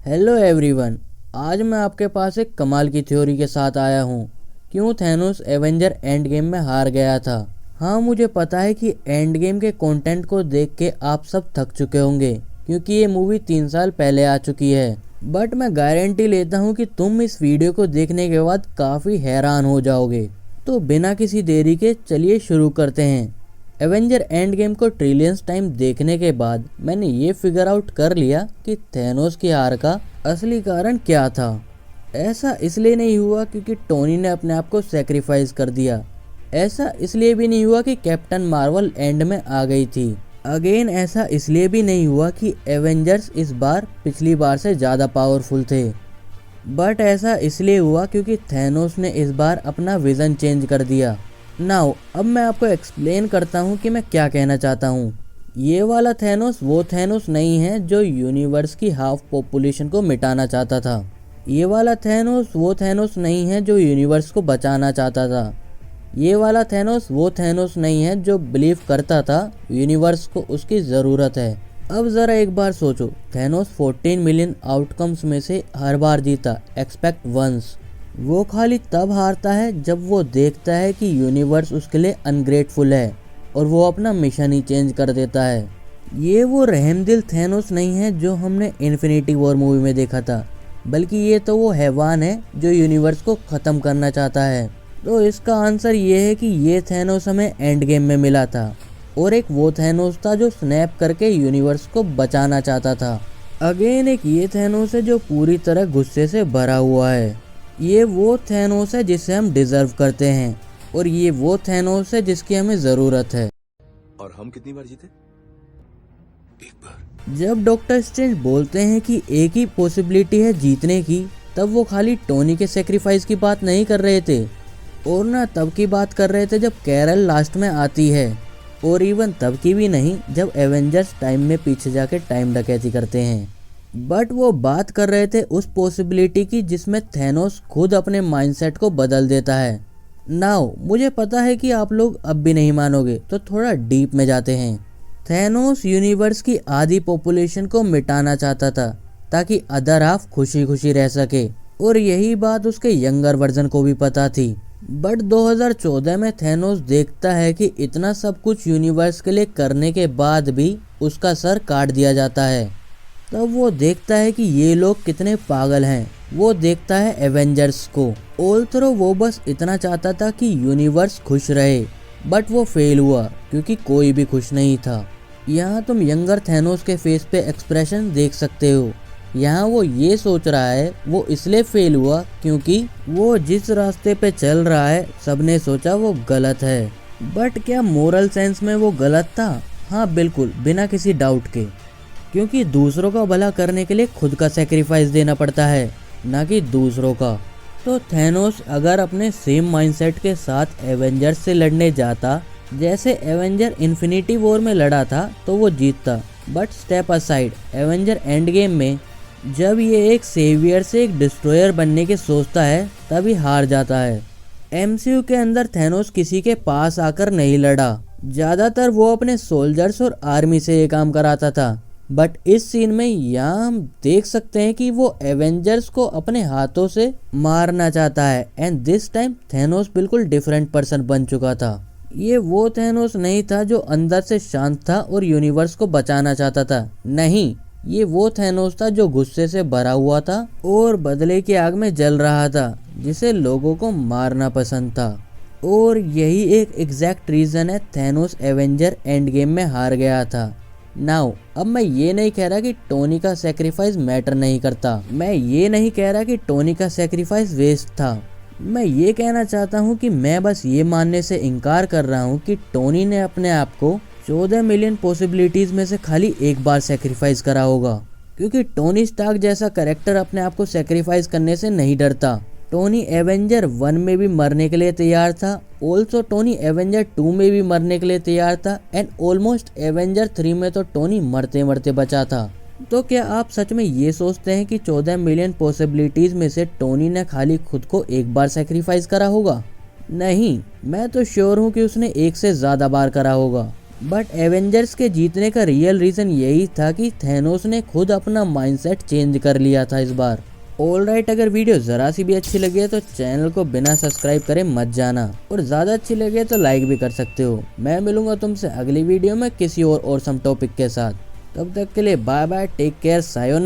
Hello everyone. आज मैं आपके पास एक कमाल की थ्योरी के साथ आया हूँ। क्यों थैनोस एवेंजर एंड गेम में हार गया था। हाँ, मुझे पता है कि एंड गेम के कंटेंट को देख के आप सब थक चुके होंगे क्योंकि ये मूवी 3 साल पहले आ चुकी है। बट मैं गारंटी लेता हूँ कि तुम इस वीडियो को देखने के बाद काफ़ी हैरान हो जाओगे। तो बिना किसी देरी के चलिए शुरू करते हैं। एवेंजर एंड गेम को ट्रिलियंस टाइम देखने के बाद मैंने ये फिगर आउट कर लिया कि थैनोस की हार का असली कारण क्या था। ऐसा इसलिए नहीं हुआ क्योंकि टोनी ने अपने आप को सेक्रीफाइस कर दिया। ऐसा इसलिए भी नहीं हुआ कि कैप्टन मार्वल एंड में आ गई थी। अगेन ऐसा इसलिए भी नहीं हुआ कि एवेंजर्स इस बार पिछली बार से ज़्यादा पावरफुल थे। बट ऐसा इसलिए हुआ क्योंकि थैनोस ने इस बार अपना विज़न चेंज कर दिया। नाउ अब मैं आपको एक्सप्लेन करता हूँ कि मैं क्या कहना चाहता हूँ। ये वाला थैनोस वो थैनोस नहीं है जो यूनिवर्स की हाफ पॉपुलेशन को मिटाना चाहता था। ये वाला थैनोस वो थैनोस नहीं है जो यूनिवर्स को बचाना चाहता था। ये वाला थैनोस वो थैनोस नहीं है जो बिलीव करता था यूनिवर्स को उसकी ज़रूरत है। अब ज़रा एक बार सोचो, थैनोस 14 मिलियन आउटकम्स में से हर बार जीता एक्सपेक्ट वंस। वो खाली तब हारता है जब वो देखता है कि यूनिवर्स उसके लिए अनग्रेटफुल है और वो अपना मिशन ही चेंज कर देता है। ये वो रहमदिल थैनोस नहीं है जो हमने इन्फिनिटी वॉर मूवी में देखा था, बल्कि ये तो वो हैवान है जो यूनिवर्स को ख़त्म करना चाहता है। तो इसका आंसर ये है कि ये थैनोस हमें एंड गेम में मिला था और एक वो थैनोस था जो स्नैप करके यूनिवर्स को बचाना चाहता था। अगेन एक ये थैनोस है जो पूरी तरह गुस्से से भरा हुआ है। ये वो थैनोस है जिसे हम डिजर्व करते हैं और ये वो थैनोस है जिसकी हमें ज़रूरत है। और हम कितनी बार जीते? एक बार। जब डॉक्टर स्ट्रेंज बोलते हैं कि एक ही पॉसिबिलिटी है जीतने की, तब वो खाली टोनी के सेक्रीफाइस की बात नहीं कर रहे थे और ना तब की बात कर रहे थे जब कैरल लास्ट में आती है, और इवन तब की भी नहीं जब एवेंजर्स टाइम में पीछे जाके टाइम डकैती करते हैं। बट वो बात कर रहे थे उस पॉसिबिलिटी की जिसमें थैनोस खुद अपने माइंडसेट को बदल देता है। नाउ मुझे पता है कि आप लोग अब भी नहीं मानोगे, तो थोड़ा डीप में जाते हैं। थैनोस यूनिवर्स की आधी पॉपुलेशन को मिटाना चाहता था ताकि अदर हाफ खुशी खुशी रह सके, और यही बात उसके यंगर वर्जन को भी पता थी। बट 2014 में थैनोस देखता है कि इतना सब कुछ यूनिवर्स के लिए करने के बाद भी उसका सर काट दिया जाता है। तब वो देखता है कि ये लोग कितने पागल हैं। वो देखता है एवेंजर्स को। ऑल्थरो वो बस इतना चाहता था कि यूनिवर्स खुश रहे, बट वो फेल हुआ क्योंकि कोई भी खुश नहीं था। यहाँ तुम यंगर थैनोस के फेस पे एक्सप्रेशन देख सकते हो। यहाँ वो ये सोच रहा है वो इसलिए फेल हुआ क्योंकि वो जिस रास्ते पे चल रहा है सबने सोचा वो गलत है। बट क्या मोरल सेंस में वो गलत था? हाँ बिल्कुल, बिना किसी डाउट के, क्योंकि दूसरों का भला करने के लिए खुद का सेक्रीफाइस देना पड़ता है, ना कि दूसरों का। तो थैनोस अगर अपने सेम माइंडसेट के साथ एवेंजर्स से लड़ने जाता जैसे एवेंजर इन्फिनिटी वॉर में लड़ा था तो वो जीतता। But step aside, Avenger end game में जब ये एक सेवियर से एक डिस्ट्रॉयर बनने के सोचता है तभी हार जाता है। एमसीयू के अंदर थैनोस किसी के पास आकर नहीं लड़ा, ज़्यादातर वो अपने सोल्जर्स और आर्मी से ये काम कराता था। बट इस सीन में यहाँ हम देख सकते हैं कि वो एवेंजर्स को अपने हाथों से मारना चाहता है। एंड दिस टाइम थैनोस बिल्कुल डिफरेंट पर्सन बन चुका था। ये वो थैनोस नहीं था जो अंदर से शांत था और यूनिवर्स को बचाना चाहता था। नहीं, ये वो थैनोस था जो गुस्से से भरा हुआ था और बदले की आग में जल रहा था, जिसे लोगों को मारना पसंद था। और यही एक एग्जैक्ट रीजन है थैनोस एवेंजर एंड गेम में हार गया था। नाउ अब मैं ये नहीं कह रहा कि टोनी का सेक्रीफाइस मैटर नहीं करता। मैं ये नहीं कह रहा कि टोनी का सेक्रीफाइस वेस्ट था। मैं ये कहना चाहता हूँ कि मैं बस ये मानने से इनकार कर रहा हूँ कि टोनी ने अपने आप को 14 मिलियन पॉसिबिलिटीज में से खाली एक बार सेक्रीफाइस करा होगा, क्योंकि टोनी स्टार्क जैसा कैरेक्टर अपने आप को सेक्रीफाइस करने से नहीं डरता। टोनी एवेंजर 1 में भी मरने के लिए तैयार था, ऑल्सो टोनी एवेंजर 2 में भी मरने के लिए तैयार था, एंड ऑलमोस्ट एवेंजर 3 में तो टोनी मरते मरते बचा था। तो क्या आप सच में ये सोचते हैं कि 14 मिलियन पॉसिबिलिटीज में से टोनी ने खाली खुद को एक बार सेक्रीफाइस करा होगा? नहीं, मैं तो श्योर हूँ कि उसने एक से ज़्यादा बार करा होगा। बट एवेंजर्स के जीतने का रियल रीज़न यही था कि थैनोस ने खुद अपना माइंडसेट चेंज कर लिया था इस बार। ऑलराइट, अगर वीडियो ज़रा सी भी अच्छी लगी है तो चैनल को बिना सब्सक्राइब करे मत जाना, और ज़्यादा अच्छी लगे तो लाइक भी कर सकते हो। मैं मिलूंगा तुमसे अगली वीडियो में किसी और ऑसम टॉपिक के साथ। तब तक के लिए bye bye, take care, sayonara.